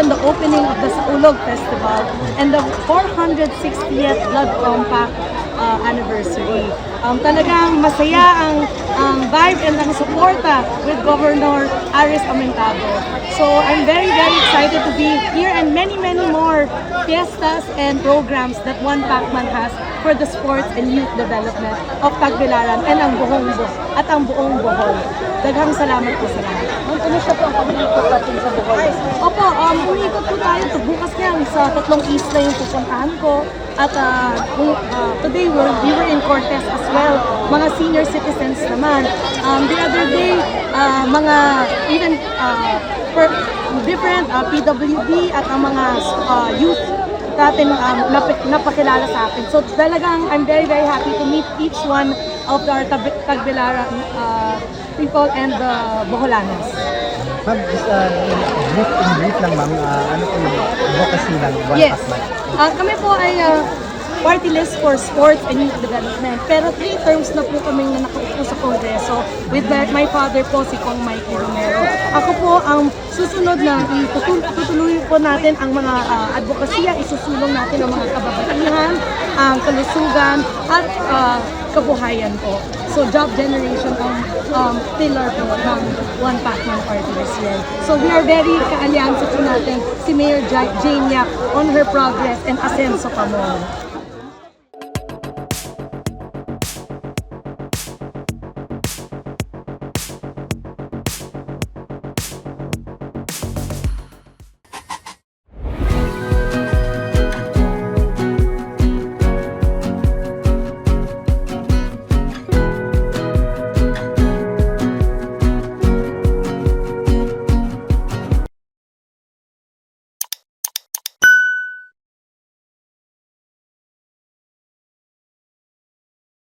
attend the opening of the Saulog Festival and the 460th Blood Compact anniversary. Talagang masaya ang vibe and ang suporta with Governor Aris Amentado. So I'm very excited to be here and many more fiestas and programs that One Pacman has for the sports and youth development of Tagbilaran and ang buong Bohol. Daghang salamat po sa lahat. Kumusta po ang pag-iikot natin sa Bohol? Opo, umiikot po tayo. Bukas yan sa 3 isla yung pupuntahan ko. At today we were in Cortez as well. Mga senior citizens naman. The other day, mga even different PWD at ang mga youth natin napakilala sa akin. So talagang I'm very happy to meet each one of our Tagbilaran people and the Boholanos. Ma'am, just brief lang ma'am, ano po yung advocacy ng One Yes. Pacman? Kami po ay party list for sports and youth development. Pero 3 terms na po kami na nakaupo sa Kongreso with my father po, si Kong Mikey Romero. Ako po ang susunod na itutuloy po natin ang mga advokasya, isusulong natin ang mga kababaihan, ang kalusugan at kabuhayan po. So job generation ang pillar po ng One Pacman Party this year. So we are very kaalyansa po natin si Mayor Jane Yap on her progress and asenso pa mo.